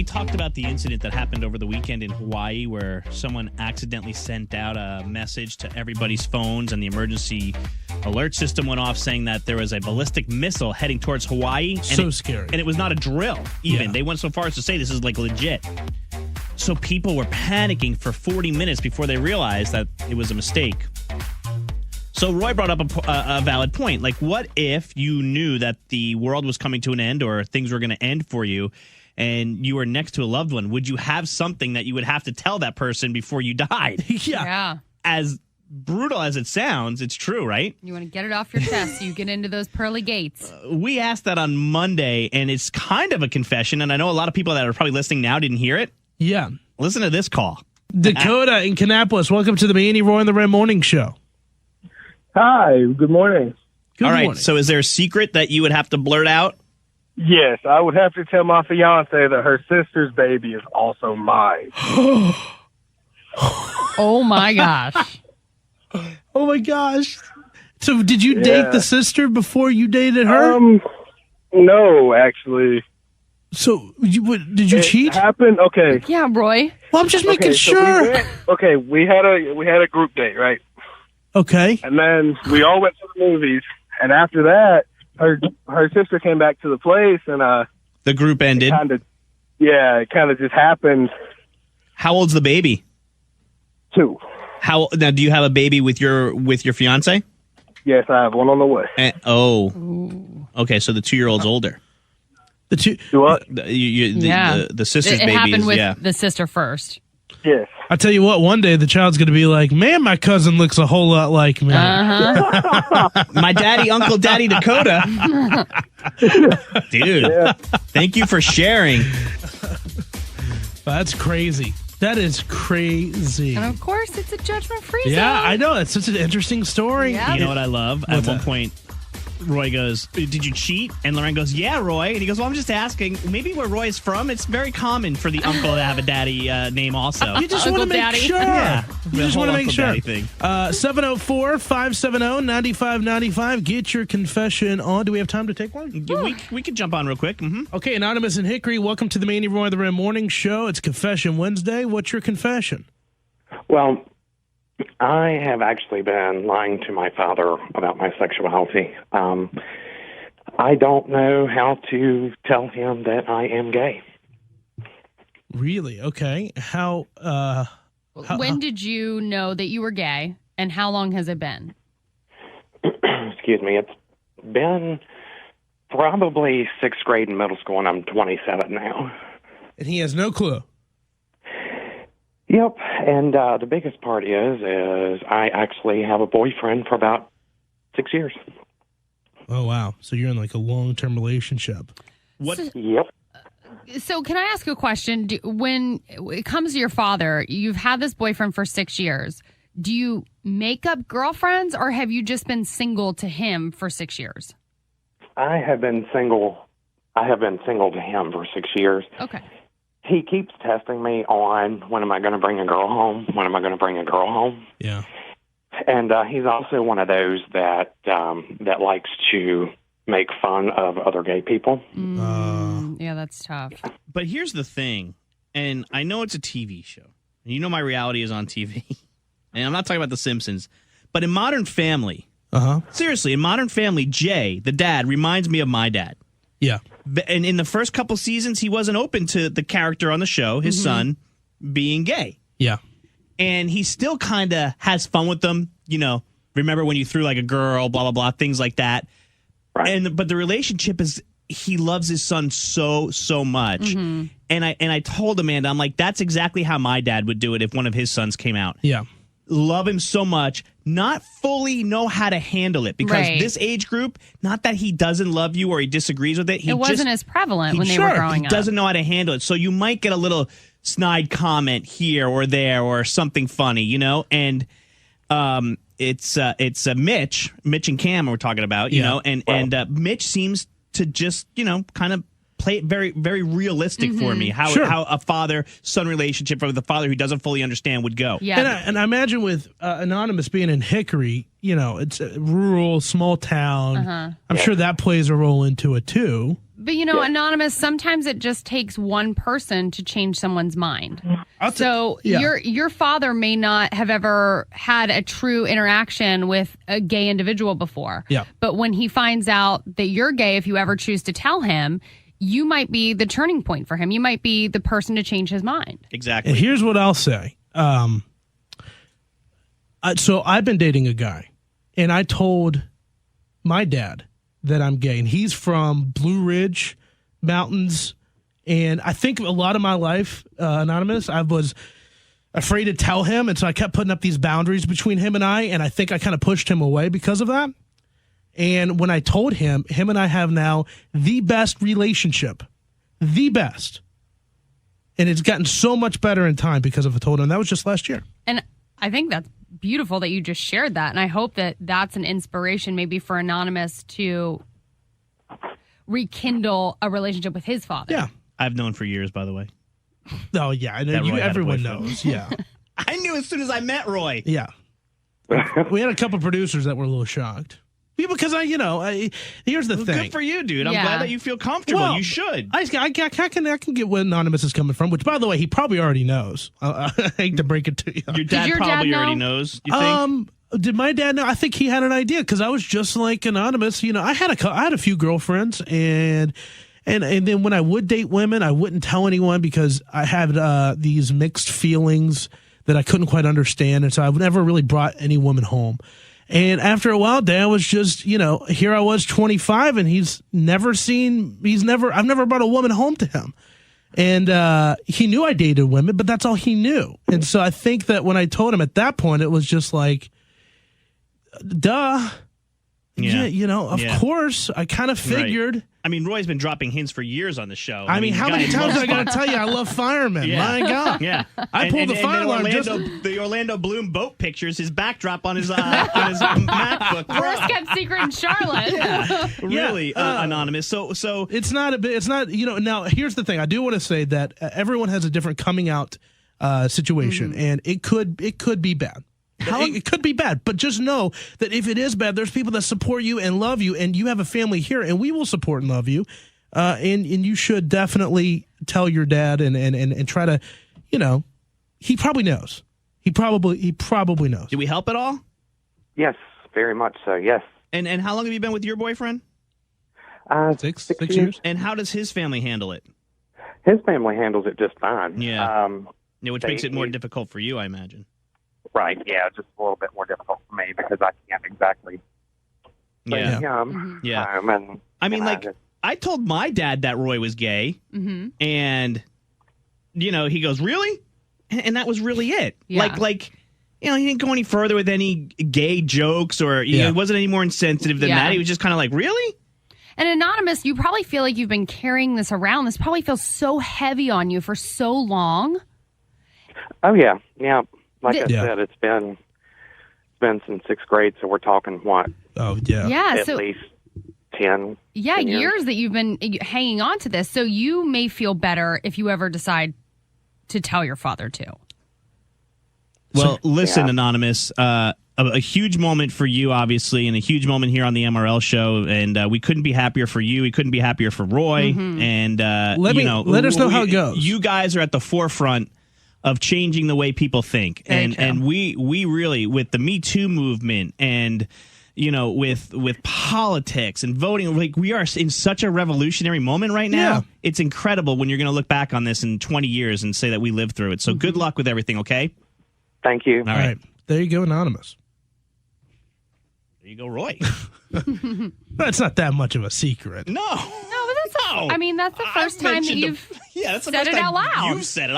We talked about the incident that happened over the weekend in Hawaii where someone accidentally sent out a message to everybody's phones and the emergency alert system went off saying that there was a ballistic missile heading towards Hawaii. Scary. And it was not a drill, even. Yeah. They went so far as to say this is like legit. So people were panicking for 40 minutes before they realized that it was a mistake. So Roy brought up a valid point. Like, what if you knew that the world was coming to an end or things were going to end for you and you were next to a loved one? Would you have something that you would have to tell that person before you died? Yeah. As brutal as it sounds, it's true, right? You want to get it off your chest so you get into those pearly gates. We asked that on Monday, and it's kind of a confession, and I know a lot of people that are probably listening now didn't hear it. Yeah. Listen to this call. Dakota in Kannapolis, welcome to the Manny, Roy, and the Red Morning Show. Hi, good morning. Good All right, morning. so is there a secret that you would have to blurt out? Yes, I would have to tell my fiance that her sister's baby is also mine. Oh, my gosh. Oh, my gosh. So did you date the sister before you dated her? No, actually. So did you It cheat? happened, okay. Yeah, Roy. Well, I'm just making sure. We had a group date, right? Okay. And then we all went to the movies, and after that, her sister came back to the place, and The group ended. it kind of just happened. How old's the baby? 2. Now, do you have a baby with your fiance? Yes, I have one on the way. Okay, so the 2-year-old's older. The two. Do what? The sister's It baby happened is, with the sister first. Yes. I tell you what, one day the child's going to be like, man, my cousin looks a whole lot like me. My daddy, Uncle Daddy Dakota. Dude, thank you for sharing. That's crazy. That is crazy. And of course, it's a judgment-free zone. Yeah, I know. It's such an interesting story. Yeah. You know what I love? What's At one that? point, Roy goes, did you cheat? And Lorraine goes, yeah, Roy. And he goes, well, I'm just asking. Maybe where Roy's from, it's very common for the uncle to have a daddy name also. You just want to Uncle make Daddy. sure. Yeah. You just want to make sure. 704-570-9595. Get your confession on. Do we have time to take one? We could jump on real quick. Mm-hmm. Okay, Anonymous in Hickory, welcome to the Manny, Roy, and the Red Morning Show. It's Confession Wednesday. What's your confession? Well, I have actually been lying to my father about my sexuality. I don't know how to tell him that I am gay. Really? Okay. When did you know that you were gay, and how long has it been? Excuse me. It's been probably 6th grade in middle school, and I'm 27 now. And he has no clue. Yep, and the biggest part is I actually have a boyfriend for about 6 years. Oh, wow. So you're in like a long-term relationship. Yep. So can I ask you a question? When it comes to your father, you've had this boyfriend for 6 years. Do you make up girlfriends, or have you just been single to him for 6 years? I have been single to him for 6 years. Okay. He keeps testing me on when am I going to bring a girl home? When am I going to bring a girl home? Yeah. And he's also one of those that likes to make fun of other gay people. Yeah, that's tough. But here's the thing, and I know it's a TV show. And you know my reality is on TV. And I'm not talking about The Simpsons. But in Modern Family, seriously, in Modern Family, Jay, the dad, reminds me of my dad. Yeah. And in the first couple seasons, he wasn't open to the character on the show, his son, being gay. Yeah. And he still kind of has fun with them. You know, remember when you threw like a girl, blah, blah, blah, things like that. Right. But the relationship is, he loves his son so much. And I told Amanda, I'm like, that's exactly how my dad would do it if one of his sons came out. Yeah. Love him so much, not fully know how to handle it. Because this age group, not that he doesn't love you or he disagrees with it. It wasn't as prevalent when they were growing up. He doesn't know how to handle it. So you might get a little snide comment here or there or something funny, you know? And it's Mitch and Cam we're talking about, you know? And Mitch seems to just, you know, kind of play it very, very realistic for me. How a father-son relationship with a father who doesn't fully understand would go. Yeah. And I imagine with Anonymous being in Hickory, you know, it's a rural, small town. I'm sure that plays a role into it too. But, Anonymous, sometimes it just takes one person to change someone's mind. Your father may not have ever had a true interaction with a gay individual before. Yeah. But when he finds out that you're gay, if you ever choose to tell him, you might be the turning point for him. You might be the person to change his mind. Exactly. And here's what I'll say. So I've been dating a guy, and I told my dad that I'm gay, and he's from Blue Ridge Mountains. And I think a lot of my life, Anonymous, I was afraid to tell him. And so I kept putting up these boundaries between him and I think I kind of pushed him away because of that. And when I told him and I have now the best relationship, the best. And it's gotten so much better in time because of I told him. That was just last year. And I think that's beautiful that you just shared that. And I hope that that's an inspiration maybe for Anonymous to rekindle a relationship with his father. Yeah. I've known for years, by the way. Oh, yeah. I know That Roy had a everyone boyfriend. knows. Yeah. I knew as soon as I met Roy. Yeah. We had a couple producers that were a little shocked. Yeah, because here's the thing. Good for you, dude. I'm Yeah. glad that you feel comfortable. Well, you should. I can get where Anonymous is coming from, which, by the way, he probably already knows. I hate to break it to you. Your dad your dad probably know? already knows, you think? Did my dad know? I think he had an idea because I was just like Anonymous. I had a few girlfriends, and then when I would date women, I wouldn't tell anyone because I had these mixed feelings that I couldn't quite understand, and so I've never really brought any woman home. And after a while, Dad was just, here I was 25 and I've never brought a woman home to him. And he knew I dated women, but that's all he knew. And so I think that when I told him at that point, it was just like, duh. Yeah. Of course, I kind of figured. Right. I mean, Roy's been dropping hints for years on the show. I mean, how many times I got to tell you I love firemen? Yeah. My God. Yeah. I pulled the fire alarm. The Orlando Bloom boat pictures, his backdrop on his MacBook. Worst kept secret in Charlotte. Really, Anonymous. So it's not now here's the thing. I do want to say that everyone has a different coming out situation, and it could be bad. It could be bad, but just know that if it is bad, there's people that support you and love you, and you have a family here, and we will support and love you. And you should definitely tell your dad and try to, he probably knows. He probably knows. Did we help at all? Yes, very much so, yes. And how long have you been with your boyfriend? 6 years. And how does his family handle it? His family handles it just fine. Yeah. Which makes it more difficult for you, I imagine. Right, yeah, just a little bit more difficult for me because I can't exactly bring him home. And, I mean, I told my dad that Roy was gay, and, he goes, really? And that was really it. Yeah. He didn't go any further with any gay jokes or it wasn't any more insensitive than that. He was just kind of like, really? And Anonymous, you probably feel like you've been carrying this around. This probably feels so heavy on you for so long. Oh, yeah. Yeah. Like I said, it's been since 6th grade, so we're talking what? Oh, yeah. Yeah, at least 10. Yeah, 10 years that you've been hanging on to this. So you may feel better if you ever decide to tell your father too. Well, listen, Anonymous, a huge moment for you, obviously, and a huge moment here on the MRL show. And we couldn't be happier for you. We couldn't be happier for Roy. And let us know how it goes. You guys are at the forefront of changing the way people think. And we really, with the Me Too movement and, with politics and voting, we are in such a revolutionary moment right now. Yeah. It's incredible when you're going to look back on this in 20 years and say that we lived through it. So good luck with everything, okay? Thank you. All right. There you go, Anonymous. There you go, Roy. That's not that much of a secret. No, but that's the first time that you've that's the said first it time out loud. You've said it.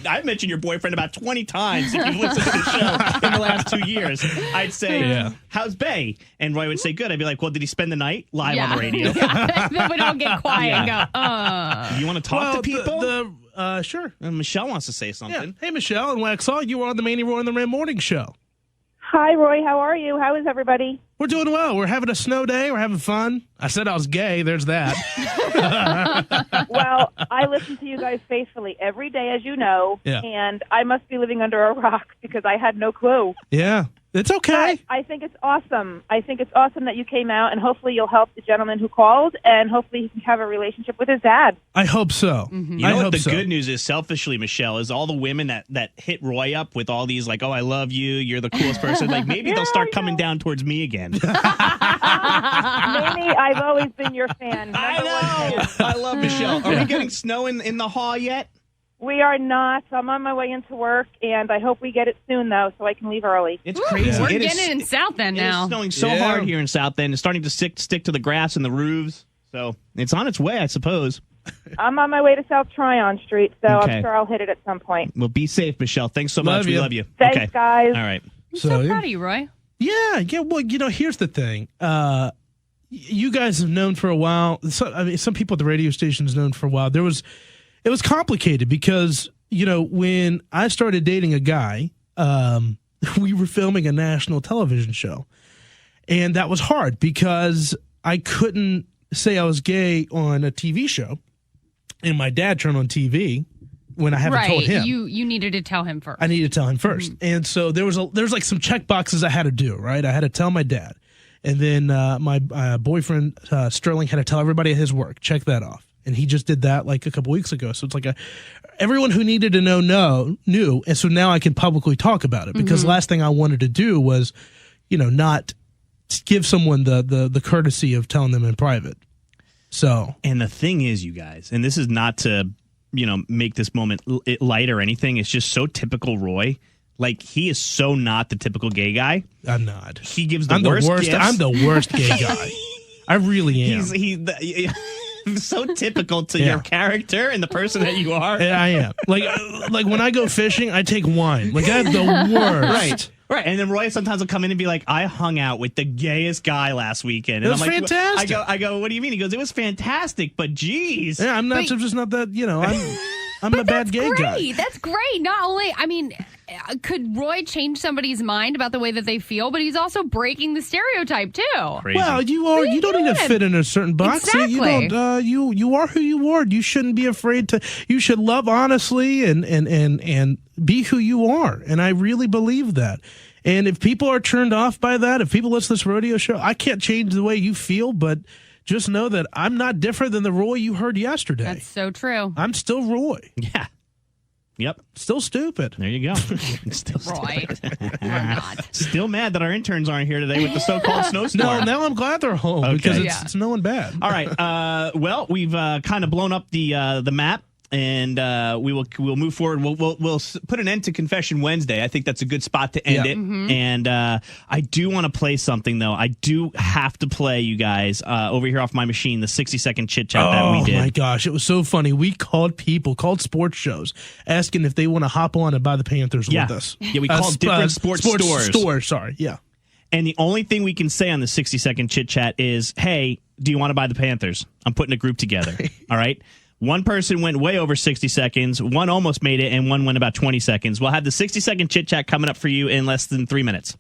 I've mentioned your boyfriend about 20 times if you've listened to the show in the last 2 years. I'd say, how's Bay? And Roy would say, good. I'd be like, well, did he spend the night live on the radio? Then we don't get quiet and go, You want to talk to people? Sure. And Michelle wants to say something. Hey, Michelle and Waxhaw, you were on the Manny Roy and the Ram Morning Show. Hi, Roy. How are you? How is everybody? We're doing well. We're having a snow day. We're having fun. I said I was gay. There's that. Well, I listen to you guys faithfully every day, as you know, and I must be living under a rock because I had no clue. Yeah. It's okay. I think it's awesome. I think it's awesome that you came out, and hopefully you'll help the gentleman who called, and hopefully he can have a relationship with his dad. I hope so. You know what the good news is, selfishly, Michelle, is all the women that hit Roy up with all these, like, oh, I love you, you're the coolest person. Like, maybe they'll start coming down towards me again. Mamie, I've always been your fan. I know. I love Michelle. Are we getting snow in the hall yet? We are not. I'm on my way into work, and I hope we get it soon, though, so I can leave early. It's crazy. We're getting it in South End now. It's snowing so hard here in South End. It's starting to stick to the grass and the roofs. So it's on its way, I suppose. I'm on my way to South Tryon Street, so Okay. I'm sure I'll hit it at some point. Well, be safe, Michelle. Thanks so much. We love you. Thanks, okay. guys. All right. I'm so proud of you, Roy. Yeah. Well, here's the thing. You guys have known for a while. Some people at the radio station have known for a while. It was complicated because, when I started dating a guy, we were filming a national television show. And that was hard because I couldn't say I was gay on a TV show. And my dad turned on TV when I haven't told him. You needed to tell him first. I needed to tell him first. And so there was like some check boxes I had to do, right? I had to tell my dad. And then my boyfriend, Sterling, had to tell everybody at his work, check that off. And he just did that like a couple weeks ago. So it's like everyone who needed to know knew. And so now I can publicly talk about it because last thing I wanted to do was, not give someone the courtesy of telling them in private. So. And the thing is, you guys, and this is not to, make this moment light or anything. It's just so typical Roy. Like, he is so not the typical gay guy. I'm not. He gives the worst gifts. I'm the worst gay guy. I really am. He's so typical to your character and the person that you are. I am. Like when I go fishing, I take wine. Like, I'm the worst. Right. And then Roy sometimes will come in and be like, I hung out with the gayest guy last weekend. And It was I'm like, fantastic. I go, what do you mean? He goes, it was fantastic, but geez. Yeah, I'm not just not that, I'm a bad gay guy. That's great. Not only, could Roy change somebody's mind about the way that they feel, but he's also breaking the stereotype too. Crazy. Well, you don't need to fit in a certain box. Exactly. You don't. You are who you are. You shouldn't be afraid to. You should love honestly and be who you are. And I really believe that. And if people are turned off by that, if people listen to this rodeo show, I can't change the way you feel, but just know that I'm not different than the Roy you heard yesterday. That's so true. I'm still Roy. Yeah. Yep. Still stupid. There you go. Still Roy. You're not. Still mad that our interns aren't here today with the so-called snowstorm. No, now I'm glad they're home because it's snowing bad. All right. Well, we've kind of blown up the map, and we'll move forward. We'll put an end to Confession Wednesday. I think that's a good spot to end it. And I do want to play something though. I do have to play, you guys, over here off my machine, the 60-second chit chat that we did. Oh my gosh, it was so funny. We called sports shows, asking if they want to hop on and buy the Panthers with us. Yeah, we called different sports stores. Sorry, yeah. And the only thing we can say on the 60-second chit chat is, hey, do you want to buy the Panthers? I'm putting a group together. All right. One person went way over 60 seconds, one almost made it, and one went about 20 seconds. We'll have the 60-second chit-chat coming up for you in less than 3 minutes.